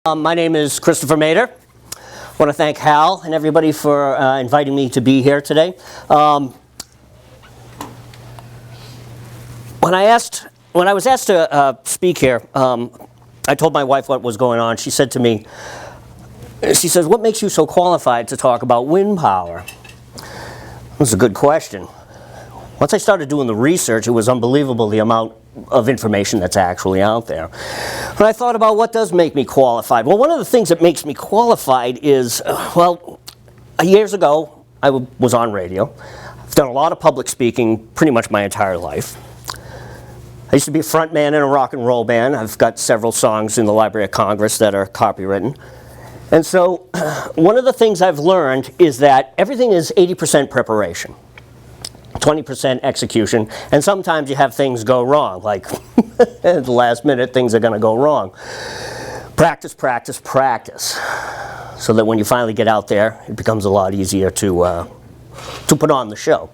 My name is Christopher Mader. I want to thank Hal and everybody for inviting me to be here today. When I was asked to speak here, I told my wife what was going on. She said to me, she says, "What makes you so qualified to talk about wind power?" That's a good question. Once I started doing the research, it was unbelievable the amount of information that's actually out there. And I thought about what does make me qualified. Well, one of the things that makes me qualified is, years ago, I was on radio. I've done a lot of public speaking pretty much my entire life. I used to be a front man in a rock and roll band. I've got several songs in the Library of Congress that are copywritten. And so one of the things I've learned is that everything is 80% preparation, 20% execution, and sometimes you have things go wrong, like at the last minute things are going to go wrong. Practice, practice, practice, so that when you finally get out there, it becomes a lot easier to put on the show.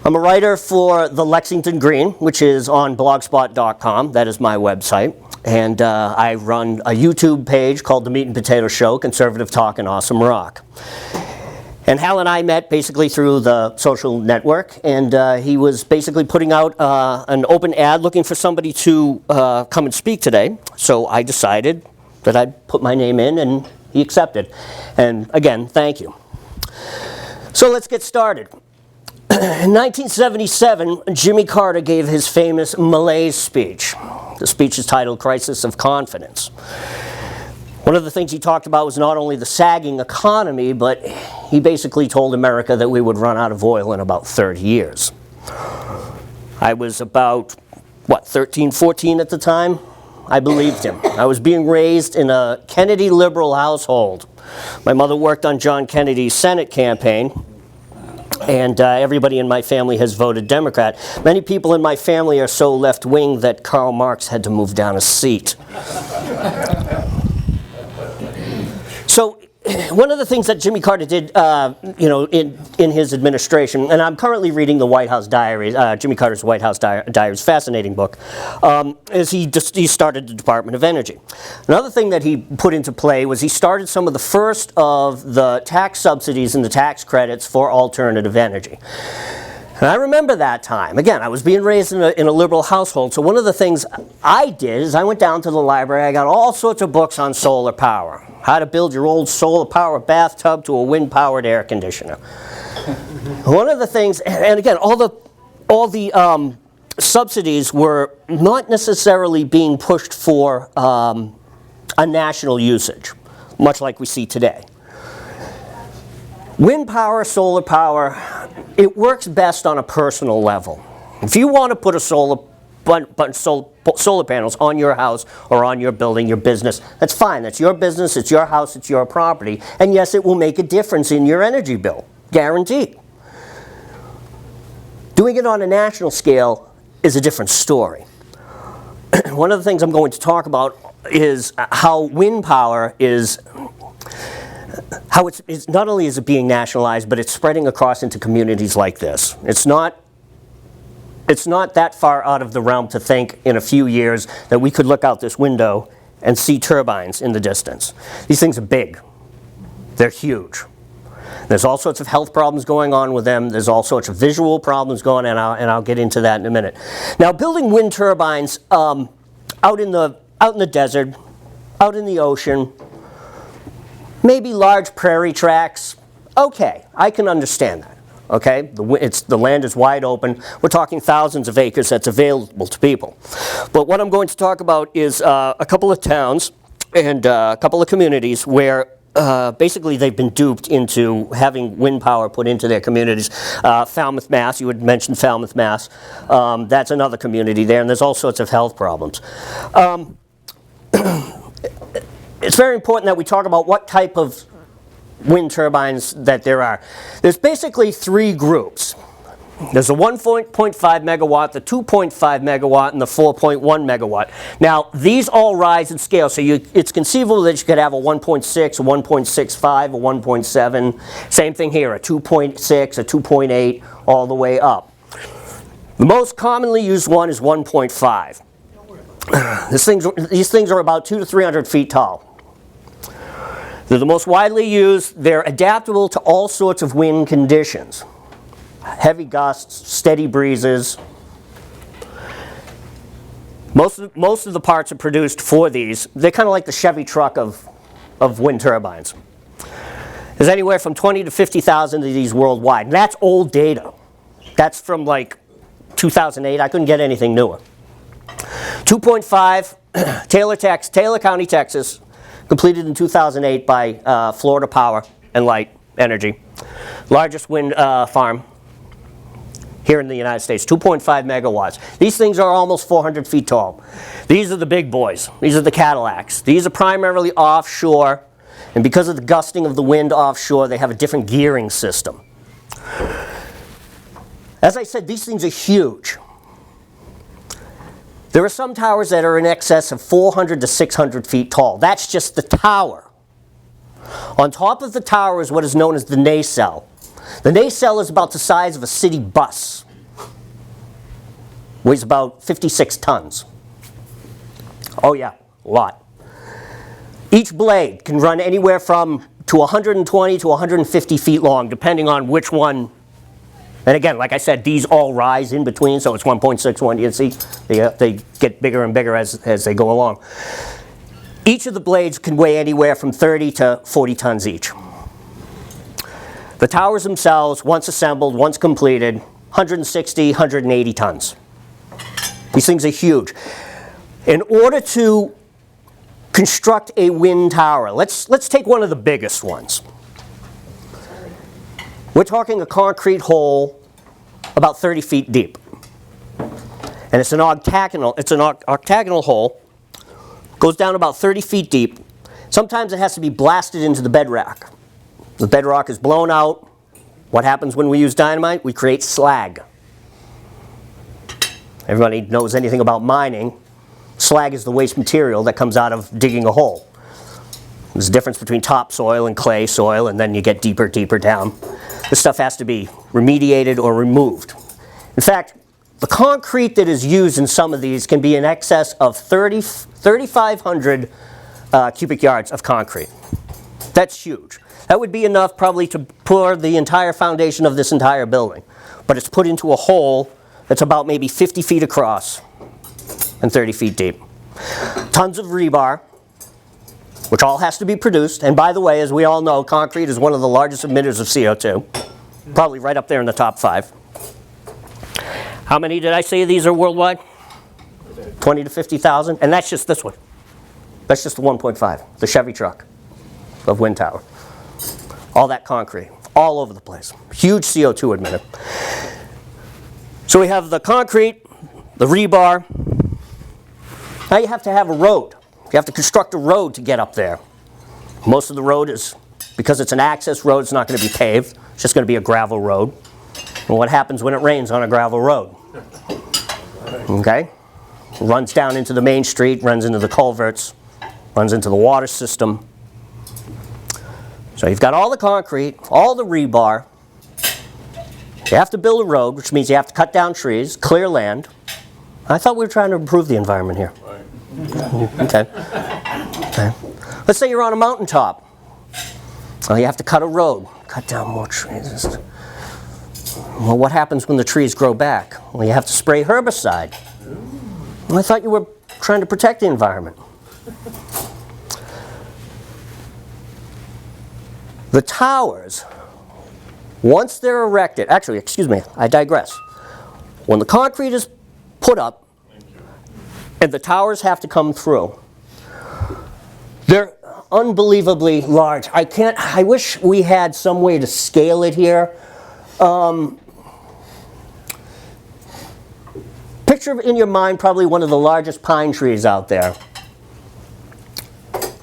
I'm a writer for the Lexington Green, which is on blogspot.com. That is my website. And I run a YouTube page called The Meat and Potato Show, Conservative Talk and Awesome Rock. And Hal and I met basically through the social network, and he was basically putting out an open ad looking for somebody to come and speak today. So I decided that I'd put my name in, and he accepted. And again, thank you. So let's get started. In 1977, Jimmy Carter gave his famous malaise speech. The speech is titled Crisis of Confidence. One of the things he talked about was not only the sagging economy, but he basically told America that we would run out of oil in about 30 years. I was about, 13, 14 at the time? I believed him. I was being raised in a Kennedy liberal household. My mother worked on John Kennedy's Senate campaign, and everybody in my family has voted Democrat. Many people in my family are so left-wing that Karl Marx had to move down a seat. So one of the things that Jimmy Carter did, in his administration, and I'm currently reading the White House Diaries, Jimmy Carter's White House Diaries, fascinating book, is he started the Department of Energy. Another thing that he put into play was he started some of the first of the tax subsidies and the tax credits for alternative energy. And I remember that time. Again, I was being raised in a liberal household, so one of the things I did is I went down to the library. I got all sorts of books on solar power. How to build your old solar power bathtub to a wind-powered air conditioner. One of the things, and again, all the subsidies were not necessarily being pushed for a national usage, much like we see today. Wind power, solar power, it works best on a personal level. If you want to put a solar panels on your house or on your building, your business, that's fine. That's your business, it's your house, it's your property. And yes, it will make a difference in your energy bill, guaranteed. Doing it on a national scale is a different story. One of the things I'm going to talk about is how wind power is, how it's not only is it being nationalized, but it's spreading across into communities like this. It's not that far out of the realm to think in a few years that we could look out this window and see turbines in the distance. These things are big. They're huge. There's all sorts of health problems going on with them. There's all sorts of visual problems going on, and I'll get into that in a minute. Now, building wind turbines out in the desert, out in the ocean, maybe large prairie tracts, okay, I can understand that. Okay, the land is wide open. We're talking thousands of acres that's available to people. But what I'm going to talk about is a couple of towns and a couple of communities where basically they've been duped into having wind power put into their communities. Falmouth, Mass, you had mentioned Falmouth, Mass. That's another community there, and there's all sorts of health problems. It's very important that we talk about what type of wind turbines that there are. There's basically three groups. There's the 1.5 megawatt, the 2.5 megawatt, and the 4.1 megawatt. Now, these all rise in scale, so it's conceivable that you could have a 1.6, a 1.65, a 1.7. Same thing here, a 2.6, a 2.8, all the way up. The most commonly used one is 1.5. These things are about 200 to 300 feet tall. They're the most widely used. They're adaptable to all sorts of wind conditions. Heavy gusts, steady breezes. Most of the parts are produced for these. They're kind of like the Chevy truck of wind turbines. There's anywhere from 20 to 50,000 of these worldwide. And that's old data. That's from like 2008. I couldn't get anything newer. 2.5, Taylor County, Texas, completed in 2008 by Florida Power and Light Energy. Largest wind farm here in the United States, 2.5 megawatts. These things are almost 400 feet tall. These are the big boys. These are the Cadillacs. These are primarily offshore, and because of the gusting of the wind offshore, they have a different gearing system. As I said, these things are huge. There are some towers that are in excess of 400 to 600 feet tall. That's just the tower. On top of the tower is what is known as the nacelle. The nacelle is about the size of a city bus. Weighs about 56 tons. Oh yeah, a lot. Each blade can run anywhere from to 120 to 150 feet long, depending on which one. And again, like I said, these all rise in between, so it's 1.61. You see, they get bigger and bigger as they go along. Each of the blades can weigh anywhere from 30 to 40 tons each. The towers themselves, once assembled, once completed, 160, 180 tons. These things are huge. In order to construct a wind tower, let's take one of the biggest ones. We're talking a concrete hole about 30 feet deep. And it's an octagonal hole. Goes down about 30 feet deep. Sometimes it has to be blasted into the bedrock. The bedrock is blown out. What happens when we use dynamite? We create slag. Everybody knows anything about mining. Slag is the waste material that comes out of digging a hole. There's a difference between topsoil and clay soil, and then you get deeper down. This stuff has to be remediated or removed. In fact, the concrete that is used in some of these can be in excess of 3,500 cubic yards of concrete. That's huge. That would be enough probably to pour the entire foundation of this entire building. But it's put into a hole that's about maybe 50 feet across and 30 feet deep. Tons of rebar, which all has to be produced. And by the way, as we all know, concrete is one of the largest emitters of CO2. Probably right up there in the top 5. How many did I say these are worldwide? 20 to 50,000. And that's just this one. That's just the 1.5, the Chevy truck of wind tower. All that concrete, all over the place. Huge CO2 emitter. So we have the concrete, the rebar. Now you have to have a road. You have to construct a road to get up there. Most of the road is, because it's an access road, it's not going to be paved. It's just going to be a gravel road. And what happens when it rains on a gravel road? Okay? Runs down into the main street, runs into the culverts, runs into the water system. So you've got all the concrete, all the rebar. You have to build a road, which means you have to cut down trees, clear land. I thought we were trying to improve the environment here. Okay. Let's say you're on a mountaintop. Well, you have to cut a road, cut down more trees. Well, what happens when the trees grow back? Well, you have to spray herbicide. Well, I thought you were trying to protect the environment. The towers, once they're erected, actually, excuse me, I digress. When the concrete is put up and the towers have to come through, they're unbelievably large. I wish we had some way to scale it here. Picture in your mind probably one of the largest pine trees out there.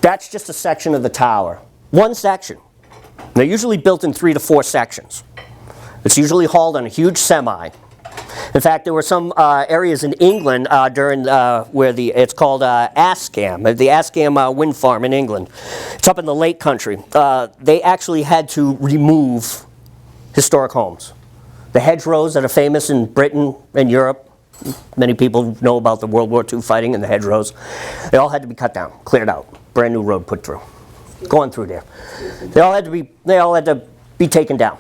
That's just a section of the tower. One section. They're usually built in 3 to 4 sections. It's usually hauled on a huge semi. In fact, there were some areas in England during where it's called Askham, the Askham wind farm in England. It's up in the Lake Country. They actually had to remove historic homes. The hedgerows that are famous in Britain and Europe, Many people know about the World War II fighting and the hedgerows. They all had to be cut down, cleared out, brand new road put through, going through there. They all had to be taken down.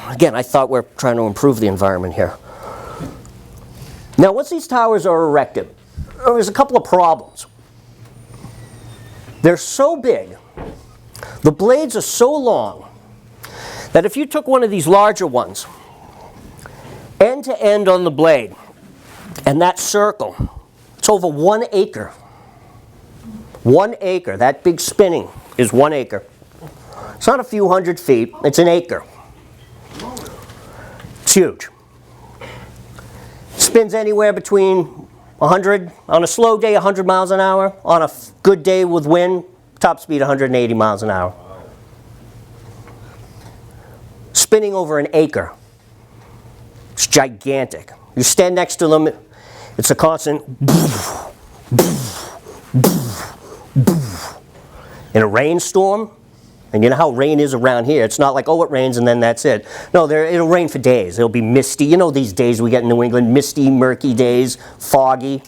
Again, I thought we're trying to improve the environment here. Now, once these towers are erected, there's a couple of problems. They're so big, the blades are so long, that if you took one of these larger ones, end to end on the blade, and that circle, it's over 1 acre. 1 acre, that big spinning is 1 acre. It's not a few hundred feet, it's an acre. It's huge. Spins anywhere between 100, on a slow day 100 miles an hour, on a good day with wind, top speed 180 miles an hour. Spinning over an acre. It's gigantic. You stand next to them, it's a constant in a rainstorm. And you know how rain is around here. It's not like, oh, it rains and then that's it. No, it'll rain for days. It'll be misty. You know these days we get in New England, misty, murky days, foggy.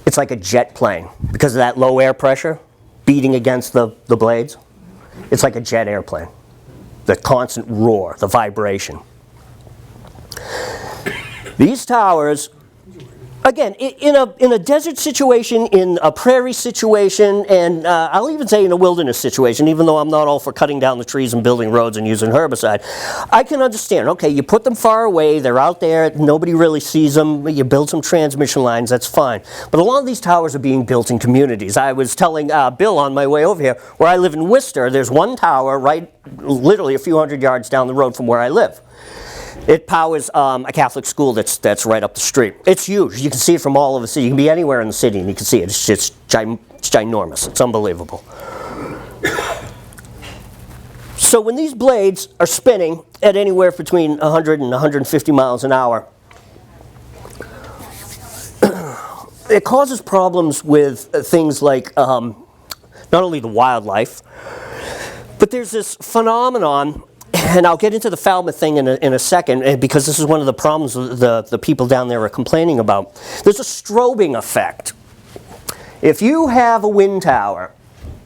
It's like a jet plane because of that low air pressure beating against the blades. It's like a jet airplane. The constant roar, the vibration. These towers, again, in a desert situation, in a prairie situation, and I'll even say in a wilderness situation, even though I'm not all for cutting down the trees and building roads and using herbicide, I can understand, okay, you put them far away, they're out there, nobody really sees them, you build some transmission lines, that's fine. But a lot of these towers are being built in communities. I was telling Bill on my way over here, where I live in Worcester, there's one tower right literally a few hundred yards down the road from where I live. It powers a Catholic school that's right up the street. It's huge. You can see it from all over the city. You can be anywhere in the city and you can see it. It's ginormous. It's unbelievable. So when these blades are spinning at anywhere between 100 and 150 miles an hour, it causes problems with things like not only the wildlife, but there's this phenomenon. And I'll get into the Falmouth thing in a second, because this is one of the problems the people down there are complaining about. There's a strobing effect. If you have a wind tower,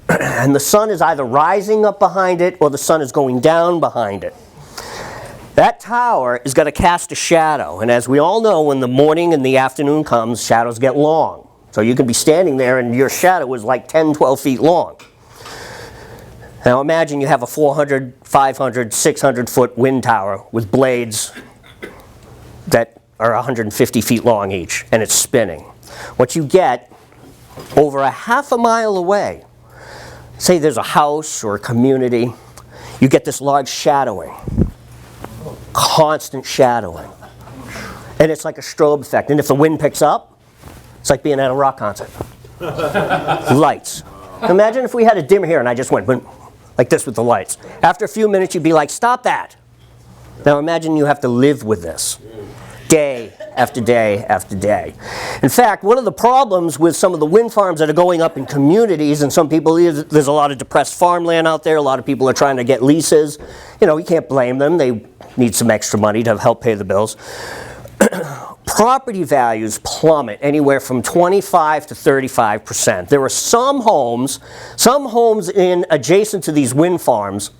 and the sun is either rising up behind it, or the sun is going down behind it, that tower is going to cast a shadow. And as we all know, when the morning and the afternoon comes, shadows get long. So you can be standing there and your shadow is like 10, 12 feet long. Now imagine you have a 400, 500, 600-foot wind tower with blades that are 150 feet long each, and it's spinning. What you get over a half a mile away, say there's a house or a community, you get this large shadowing, constant shadowing. And it's like a strobe effect. And if the wind picks up, it's like being at a rock concert. Lights. Imagine if we had a dimmer here and I just went like this with the lights. After a few minutes, you'd be like, stop that. Now imagine you have to live with this day after day after day. In fact, one of the problems with some of the wind farms that are going up in communities, and some people, there's a lot of depressed farmland out there, a lot of people are trying to get leases. You know, you can't blame them. They need some extra money to help pay the bills. Property values plummet anywhere from 25 to 35%. There are some homes in adjacent to these wind farms,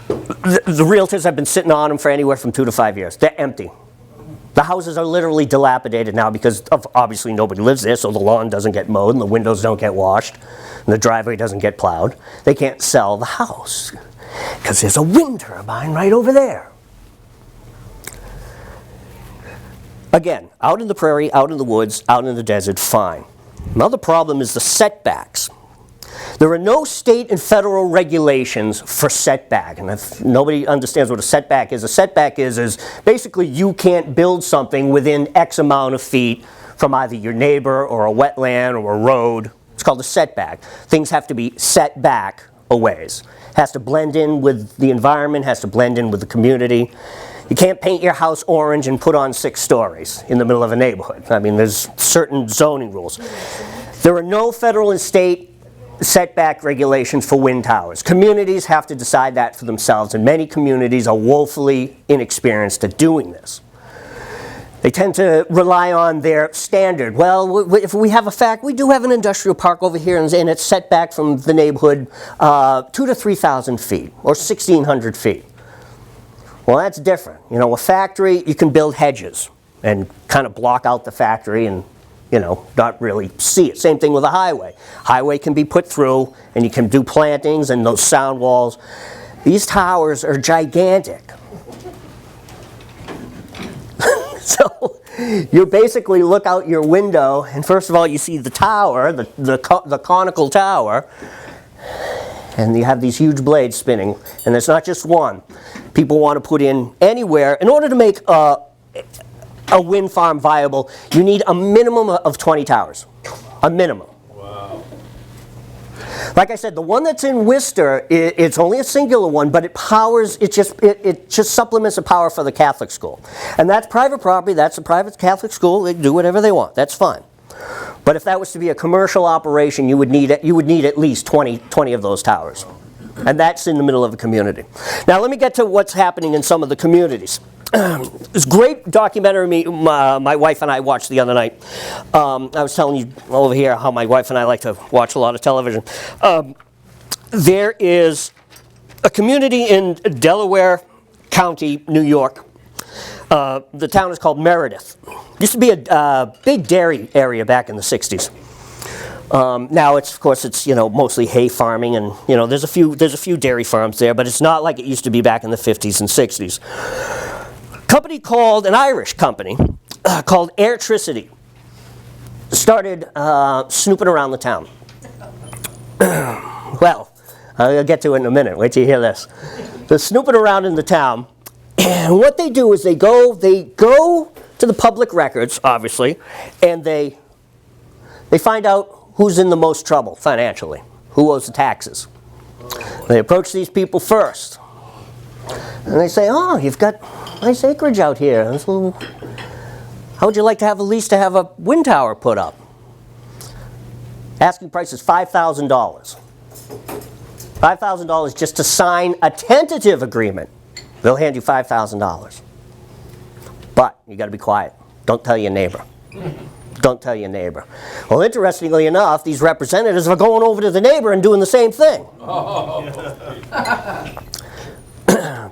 the realtors have been sitting on them for anywhere from 2 to 5 years. They're empty. The houses are literally dilapidated now because obviously nobody lives there, so the lawn doesn't get mowed and the windows don't get washed and the driveway doesn't get plowed. They can't sell the house because there's a wind turbine right over there. Again, out in the prairie, out in the woods, out in the desert, fine. Another problem is the setbacks. There are no state and federal regulations for setback. And if nobody understands what a setback is basically you can't build something within X amount of feet from either your neighbor or a wetland or a road. It's called a setback. Things have to be set back a ways. It has to blend in with the environment, has to blend in with the community. You can't paint your house orange and put on 6 stories in the middle of a neighborhood. I mean, there's certain zoning rules. There are no federal and state setback regulations for wind towers. Communities have to decide that for themselves, and many communities are woefully inexperienced at doing this. They tend to rely on their standard. Well, if we have a fact, we do have an industrial park over here, and it's set back from the neighborhood 2,000 to 3,000 feet, or 1,600 feet. Well, that's different. You know, a factory, you can build hedges and kind of block out the factory and, you know, not really see it. Same thing with a highway. Highway can be put through, and you can do plantings and those sound walls. These towers are gigantic. So you basically look out your window, and first of all, you see the tower, the conical tower, and you have these huge blades spinning, and it's not just one. People want to put in anywhere. In order to make a wind farm viable, you need a minimum of 20 towers, a minimum. Wow. Like I said, the one that's in Worcester, it's only a singular one, but it powers, it just supplements the power for the Catholic school. And that's private property, that's a private Catholic school, they can do whatever they want, that's fine. But if that was to be a commercial operation, you would need at least 20 of those towers. And that's in the middle of a community. Now let me get to what's happening in some of the communities. This great documentary my wife and I watched the other night. I was telling you over here how my wife and I like to watch a lot of television. There is a community in Delaware County, New York. The town is called Meredith. Used to be a big dairy area back in the 60s. Now it's, of course, it's, you know, mostly hay farming, and, you know, there's a few dairy farms there, but it's not like it used to be back in the 50s and 60s. Company called, an Irish company, called Airtricity, started snooping around the town. Well, I'll get to it in a minute. Wait till you hear this. They're snooping around in the town, and what they do is they go to the public records, obviously, and they find out who's in the most trouble financially, who owes the taxes. They approach these people first, and they say, "Oh, you've got nice acreage out here. How would you like to have a lease to have a wind tower put up?" Asking price is $5,000. $5,000 just to sign a tentative agreement. They'll hand you $5,000. But you got to be quiet. Don't tell your neighbor. Don't tell your neighbor. Well, interestingly enough, these representatives are going over to the neighbor and doing the same thing.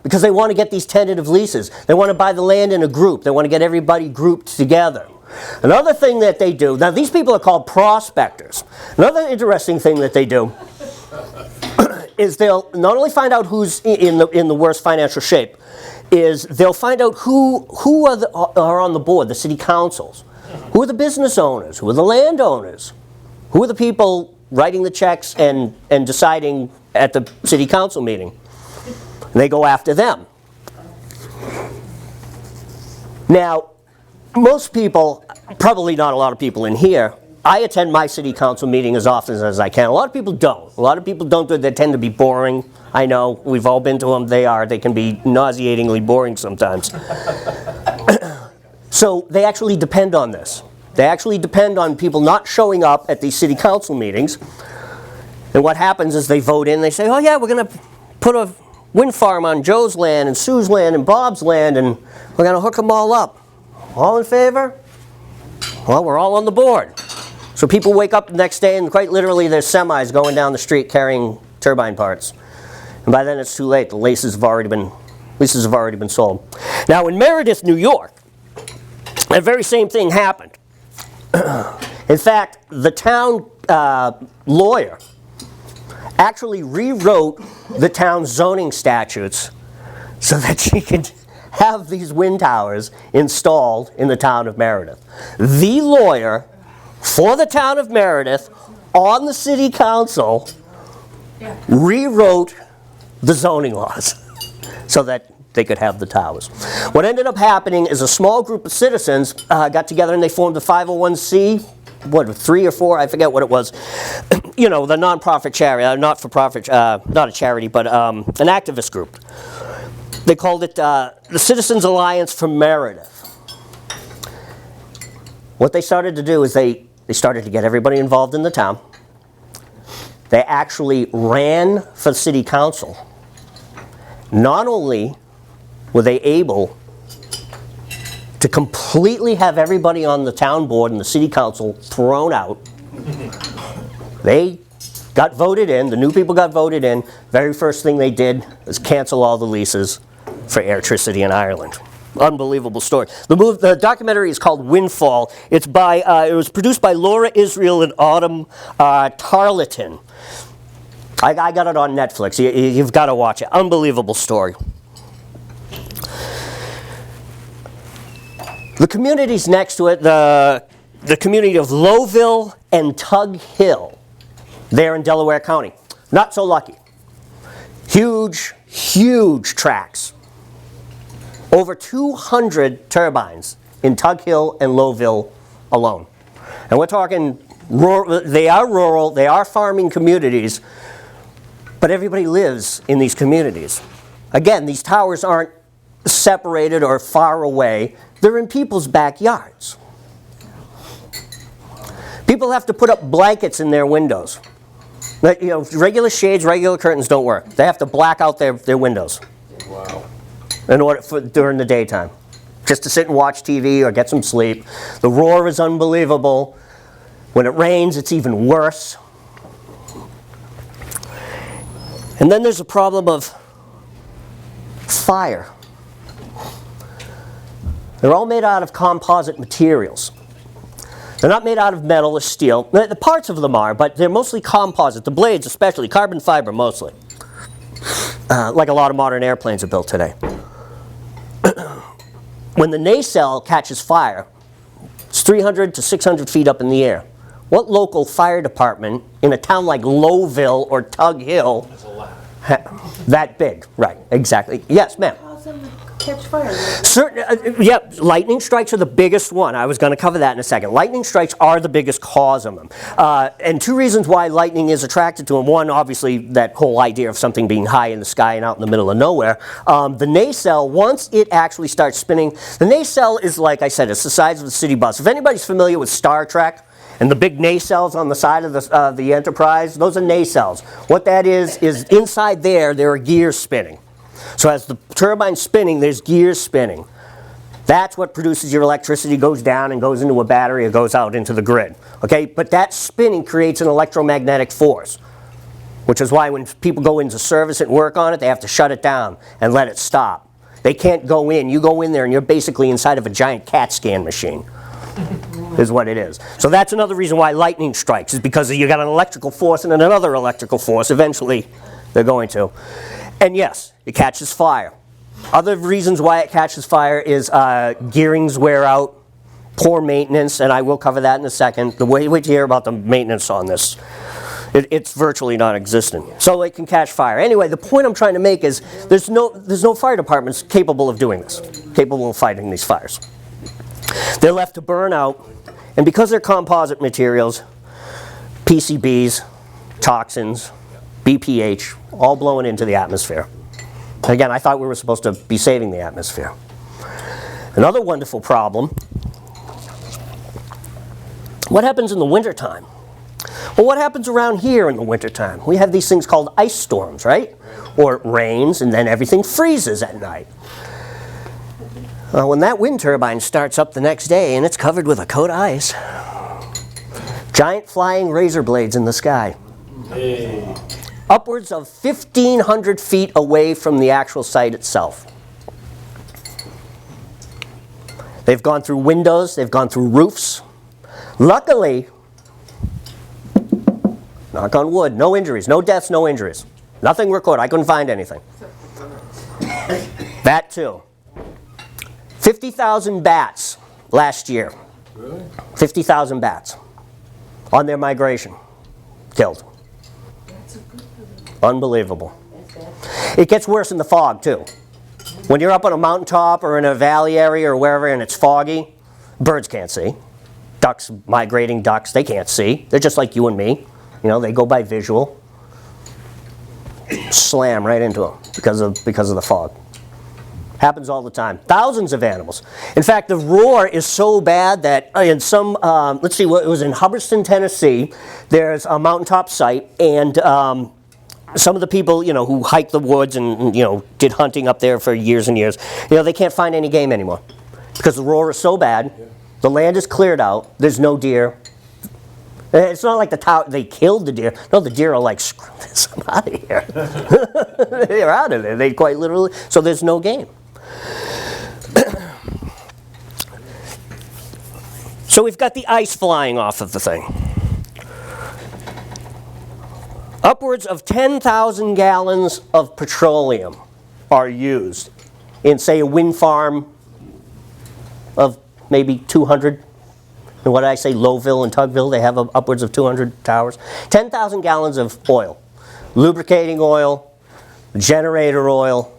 Because they want to get these tentative leases. They want to buy the land in a group. They want to get everybody grouped together. Another thing that they do, now these people are called prospectors. Another interesting thing that they do is they'll not only find out who's in the worst financial shape, is they'll find out who are on the board, the city councils. Who are the business owners? Who are the landowners? Who are the people writing the checks and deciding at the city council meeting? And they go after them. Now, most people, probably not a lot of people in here, I attend my city council meeting as often as I can. A lot of people don't. A lot of people don't. They tend to be boring. I know. We've all been to them. They can be nauseatingly boring sometimes. So they actually depend on this. They actually depend on people not showing up at these city council meetings. And what happens is they vote in. They say, "Oh yeah, we're going to put a wind farm on Joe's land and Sue's land and Bob's land, and we're going to hook them all up. All in favor? Well, we're all on the board." So people wake up the next day, and quite literally there's semis going down the street carrying turbine parts. And by then it's too late. The leases have already been sold. Now in Meredith, New York, that very same thing happened. In fact, the town lawyer actually rewrote the town's zoning statutes so that she could have these wind towers installed in the town of Meredith. The lawyer for the town of Meredith on the city council rewrote the zoning laws so that they could have the towers. What ended up happening is a small group of citizens got together and they formed a 501c, 3 or 4, I forget what it was. You know, the non-profit charity, not-for-profit, not a charity, but an activist group. They called it the Citizens Alliance for Meredith. What they started to do is they started to get everybody involved in the town. they actually ran for city council. Not only were they able to completely have everybody on the town board and the city council thrown out, they got voted in, the new people got voted in. Very first thing they did was cancel all the leases for electricity in Ireland. Unbelievable story. The documentary is called Windfall. It was produced by Laura Israel and Autumn Tarleton. I got it on Netflix. You've got to watch it. Unbelievable story. The communities next to it, the community of Lowville and Tug Hill, there in Delaware County. Not so lucky. Huge, huge tracts. Over 200 turbines in Tug Hill and Lowville alone. And we're talking, they are rural, they are farming communities, but everybody lives in these communities. Again, these towers aren't separated or far away. They're in people's backyards. People have to put up blankets in their windows. Regular shades, regular curtains don't work. They have to black out their windows. Wow. During the daytime, just to sit and watch TV or get some sleep. The roar is unbelievable. When it rains, it's even worse. And then there's a problem of fire. They're all made out of composite materials. They're not made out of metal or steel. The parts of them are, but they're mostly composite. The blades especially, carbon fiber mostly. Like a lot of modern airplanes are built today. When the nacelle catches fire, it's 300 to 600 feet up in the air. What local fire department in a town like Lowville or Tug Hill, that big, right, exactly. Yes, ma'am. Catch fire. Lightning strikes are the biggest one. I was going to cover that in a second. Lightning strikes are the biggest cause of them. And two reasons why lightning is attracted to them. One, obviously, that whole idea of something being high in the sky and out in the middle of nowhere. The nacelle, once it actually starts spinning, the nacelle is, like I said, it's the size of a city bus. If anybody's familiar with Star Trek, and the big nacelles on the side of the Enterprise, those are nacelles. What that is inside there are gears spinning. So as the turbine's spinning, there's gears spinning. That's what produces your electricity, goes down and goes into a battery or goes out into the grid. Okay? But that spinning creates an electromagnetic force, which is why when people go in to service it and work on it, they have to shut it down and let it stop. They can't go in. You go in there and you're basically inside of a giant CAT scan machine. Is what it is. So that's another reason why lightning strikes, is because you got an electrical force and then another electrical force. Eventually, they're going to. And yes, it catches fire. Other reasons why it catches fire is gearings wear out, poor maintenance, and I will cover that in a second. Wait to hear about the maintenance on this. It's virtually non-existent. So it can catch fire. Anyway, the point I'm trying to make is there's no fire departments capable of doing this, capable of fighting these fires. They're left to burn out, and because they're composite materials, PCBs, toxins, BPH, all blowing into the atmosphere. Again, I thought we were supposed to be saving the atmosphere. Another wonderful problem, what happens in the wintertime? Well, what happens around here in the wintertime? We have these things called ice storms, right? Or it rains and then everything freezes at night. When that wind turbine starts up the next day and it's covered with a coat of ice, giant flying razor blades in the sky. Hey. Upwards of 1,500 feet away from the actual site itself. They've gone through windows, they've gone through roofs. Luckily, knock on wood, no injuries, no deaths, no injuries. Nothing recorded, I couldn't find anything. That too. 50,000 bats last year. Really? 50,000 bats on their migration, killed. Unbelievable. It gets worse in the fog too. When you're up on a mountaintop or in a valley area or wherever and it's foggy, birds can't see. Ducks, migrating ducks, they can't see. They're just like you and me. You know, they go by visual. Slam right into them because of the fog. Happens all the time. Thousands of animals. In fact, the roar is so bad that in some, let's see, it was in Hubbardston, Tennessee. There's a mountaintop site, and some of the people, who hike the woods and, did hunting up there for years and years, they can't find any game anymore because the roar is so bad. The land is cleared out. There's no deer. It's not like they killed the deer. No, the deer are like, screw this, I'm out of here. They're out of there. They quite literally. So there's no game. So we've got the ice flying off of the thing. Upwards of 10,000 gallons of petroleum are used in, say, a wind farm of maybe 200. And what did I say, Lowville and Tugville, they have upwards of 200 towers. 10,000 gallons of oil, lubricating oil, generator oil.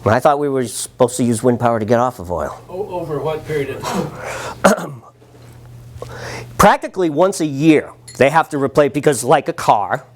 And I thought we were supposed to use wind power to get off of oil. Over what period of time? Practically once a year. They have to replace, because like a car,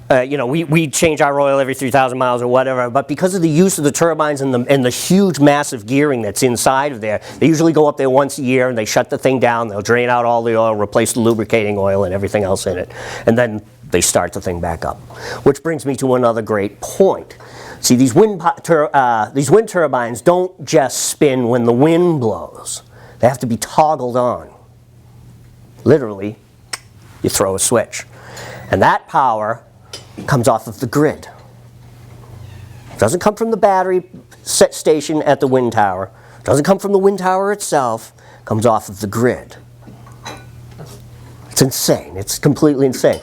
we change our oil every 3,000 miles or whatever, but because of the use of the turbines and the huge massive gearing that's inside of there, they usually go up there once a year and they shut the thing down, they'll drain out all the oil, replace the lubricating oil and everything else in it, and then they start the thing back up. Which brings me to another great point. See, these wind turbines don't just spin when the wind blows. They have to be toggled on. Literally, you throw a switch. And that power comes off of the grid. It doesn't come from the battery set station at the wind tower. It doesn't come from the wind tower itself. It comes off of the grid. It's insane. It's completely insane.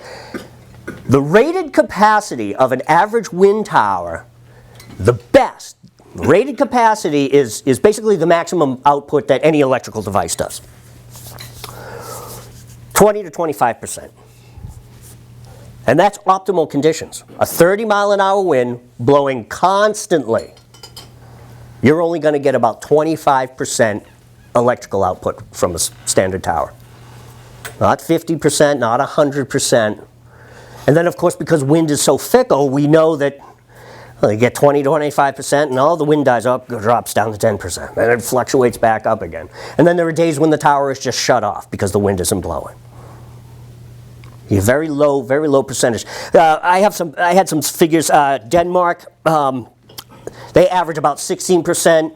The rated capacity of an average wind tower, the best rated capacity is basically the maximum output that any electrical device does. 20 to 25%. And that's optimal conditions. A 30-mile-an-hour wind blowing constantly. You're only going to get about 25% electrical output from a standard tower. Not 50%, not 100%. And then, of course, because wind is so fickle, we know that you get 20 to 25%, and all the wind dies up, drops down to 10%. And it fluctuates back up again. And then there are days when the tower is just shut off because the wind isn't blowing. Very low percentage. I had some figures. Denmark, they average about 16%.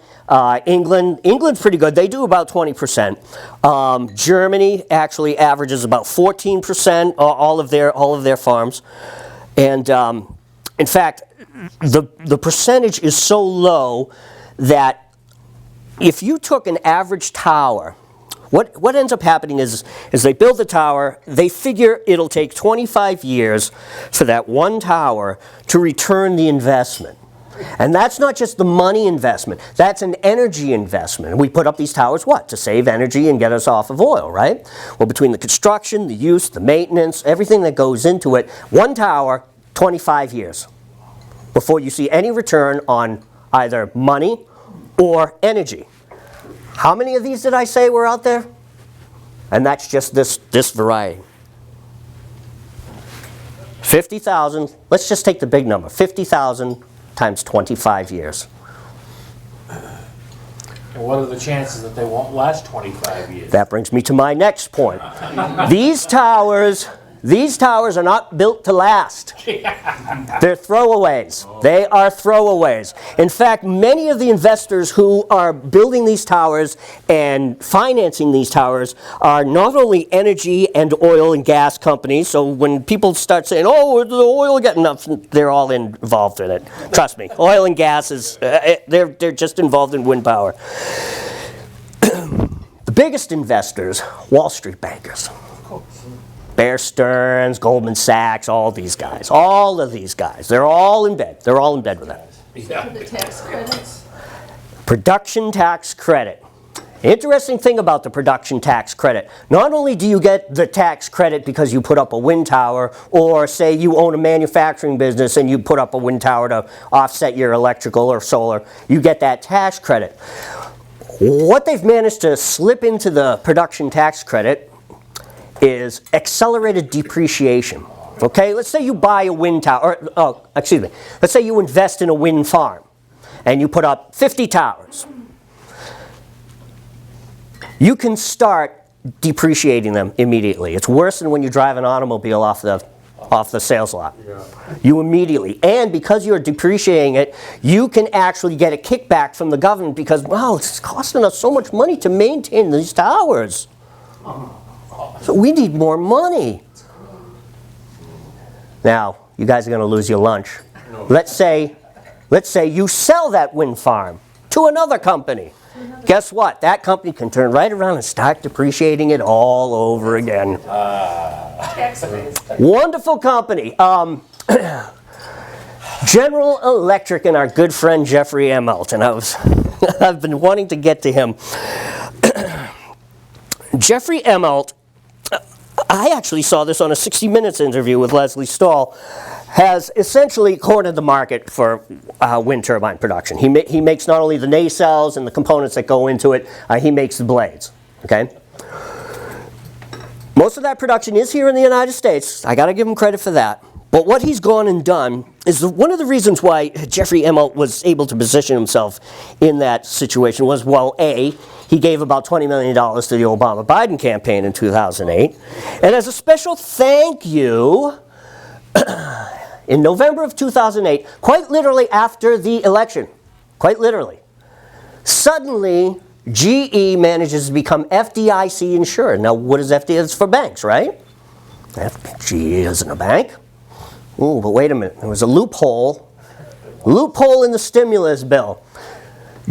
England's pretty good. They do about 20%. Germany actually averages about 14%. All of their farms, and in fact, the percentage is so low that if you took an average tower. What ends up happening is they build the tower, they figure it'll take 25 years for that one tower to return the investment. And that's not just the money investment, that's an energy investment. We put up these towers, what? To save energy and get us off of oil, right? Well, between the construction, the use, the maintenance, everything that goes into it, one tower, 25 years before you see any return on either money or energy. How many of these did I say were out there? And that's just this variety. 50,000, let's just take the big number, 50,000 times 25 years. And what are the chances that they won't last 25 years? That brings me to my next point. These towers are not built to last. They're throwaways. They are throwaways. In fact, many of the investors who are building these towers and financing these towers are not only energy and oil and gas companies. So when people start saying, oh, the oil getting up, they're all involved in it. Trust me. Oil and gas is, they're just involved in wind power. The biggest investors, Wall Street bankers. Bear Stearns, Goldman Sachs, all of these guys, they're all in bed. They're all in bed with that. Yeah. The tax credits? Production tax credit. Interesting thing about the production tax credit, not only do you get the tax credit because you put up a wind tower, or say you own a manufacturing business and you put up a wind tower to offset your electrical or solar, you get that tax credit. What they've managed to slip into the production tax credit is accelerated depreciation. Okay, let's say you buy a wind tower, let's say you invest in a wind farm. and you put up 50 towers, you can start depreciating them immediately. It's worse than when you drive an automobile off the sales lot. Yeah. You immediately, and because you're depreciating it, you can actually get a kickback from the government because, wow, it's costing us so much money to maintain these towers. So we need more money. Now, you guys are going to lose your lunch. No. Let's say you sell that wind farm to another company. Guess what? That company can turn right around and start depreciating it all over again. Tax credits. Wonderful company. General Electric and our good friend Jeffrey Immelt, and I've been wanting to get to him. Jeffrey Immelt, I actually saw this on a 60 Minutes interview with Leslie Stahl, has essentially cornered the market for wind turbine production. He makes not only the nacelles and the components that go into it, he makes the blades. Okay? Most of that production is here in the United States. I got to give him credit for that. But what he's gone and done is one of the reasons why Jeffrey Immelt was able to position himself in that situation was, well, A, he gave about $20 million to the Obama-Biden campaign in 2008. And as a special thank you, in November of 2008, quite literally after the election, quite literally, suddenly GE manages to become FDIC insured. Now, what is FDIC? It's for banks, right? GE isn't a bank. Ooh, but wait a minute. There was a loophole in the stimulus bill.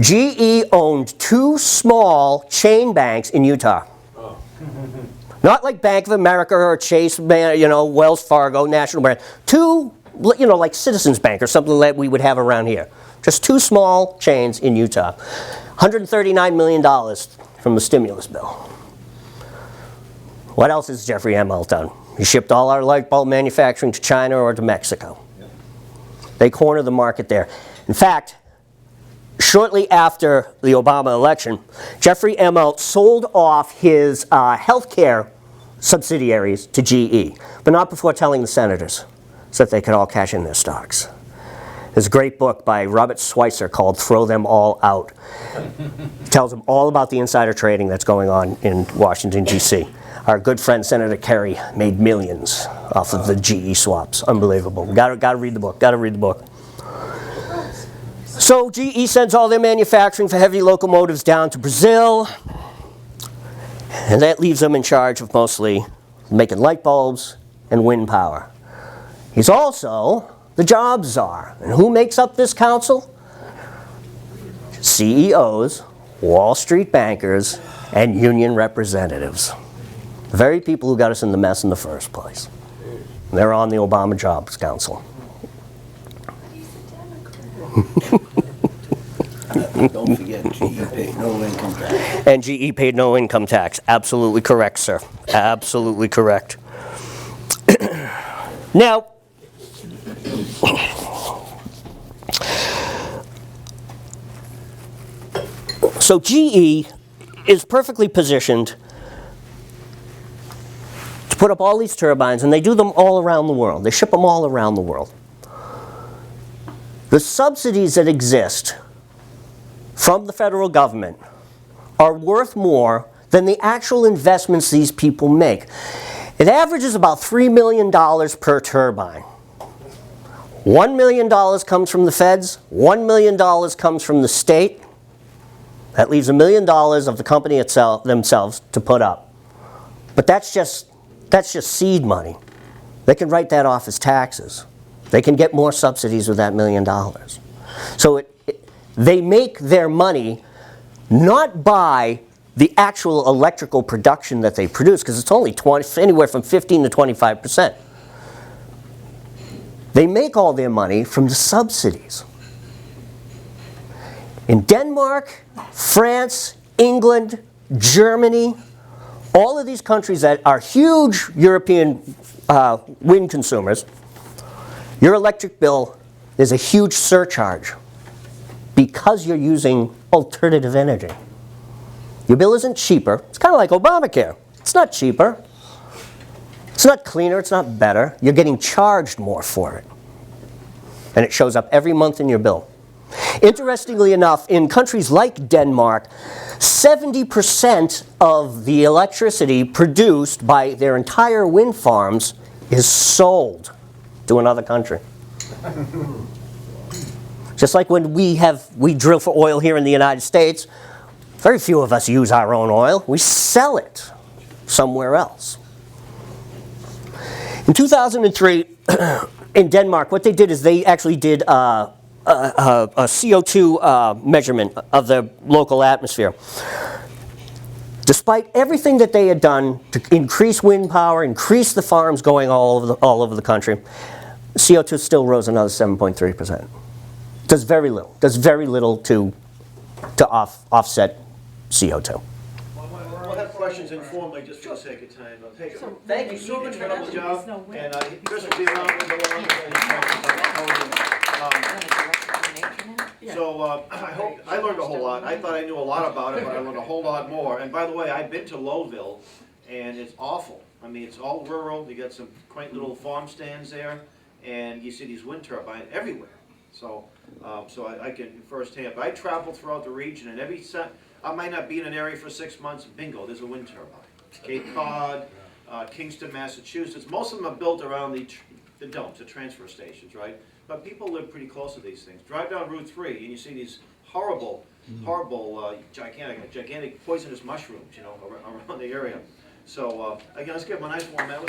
GE owned 2 small chain banks in Utah. Oh. Not like Bank of America or Chase, Wells Fargo, National Bank. 2, like Citizens Bank or something that we would have around here. Just 2 small chains in Utah. $139 million from the stimulus bill. What else has Jeffrey Immelt done? He shipped all our light bulb manufacturing to China or to Mexico. Yep. They cornered the market there. In fact, shortly after the Obama election, Jeffrey Immelt sold off his healthcare subsidiaries to GE, but not before telling the senators so that they could all cash in their stocks. There's a great book by Robert Schweitzer called Throw Them All Out. It tells them all about the insider trading that's going on in Washington, D.C. Our good friend Senator Kerry made millions off of the GE swaps. Unbelievable. Gotta read the book. Gotta read the book. So GE sends all their manufacturing for heavy locomotives down to Brazil, and that leaves them in charge of mostly making light bulbs and wind power. He's also the job czar. And who makes up this council? CEOs, Wall Street bankers, and union representatives. The very people who got us in the mess in the first place. They're on the Obama Jobs Council. Don't forget, GE paid no income tax. And GE paid no income tax. Absolutely correct, sir. Absolutely correct. Now, so GE is perfectly positioned to put up all these turbines, and they do them all around the world. They ship them all around the world. The subsidies that exist from the federal government are worth more than the actual investments these people make. It averages about $3 million per turbine. $1 million comes from the feds, $1 million comes from the state. That leaves $1 million of the company itself, themselves to put up. But that's just seed money. They can write that off as taxes. They can get more subsidies with that $1 million. So they make their money not by the actual electrical production that they produce, because it's only anywhere from 15 to 25%. They make all their money from the subsidies. In Denmark, France, England, Germany, all of these countries that are huge European wind consumers, your electric bill is a huge surcharge because you're using alternative energy. Your bill isn't cheaper. It's kind of like Obamacare. It's not cheaper. It's not cleaner. It's not better. You're getting charged more for it. And it shows up every month in your bill. Interestingly enough, in countries like Denmark, 70% of the electricity produced by their entire wind farms is sold to another country. Just like when we drill for oil here in the United States, very few of us use our own oil. We sell it somewhere else. In 2003, in Denmark, what they did is they actually did a CO2 measurement of the local atmosphere. Despite everything that they had done to increase wind power, increase the farms going all over the country, CO2 still rose another 7.3%. Does very little to offset CO2. We'll have questions informally just for the sake of time. Thank you. You're doing an incredible job, and Chris will be around with the So I learned a whole lot. I thought I knew a lot about it, but I learned a whole lot more. And by the way, I've been to Lowville, and it's awful. I mean, it's all rural. You got some quaint little farm stands there, and you see these wind turbines everywhere. So I can firsthand. But I traveled throughout the region, and I might not be in an area for 6 months. Bingo, there's a wind turbine. Cape Cod, Kingston, Massachusetts. Most of them are built around the dumps, the transfer stations, right? But people live pretty close to these things. Drive down Route 3, and you see these horrible, gigantic poisonous mushrooms, you know, around the area. So again, let's give them a nice warm up.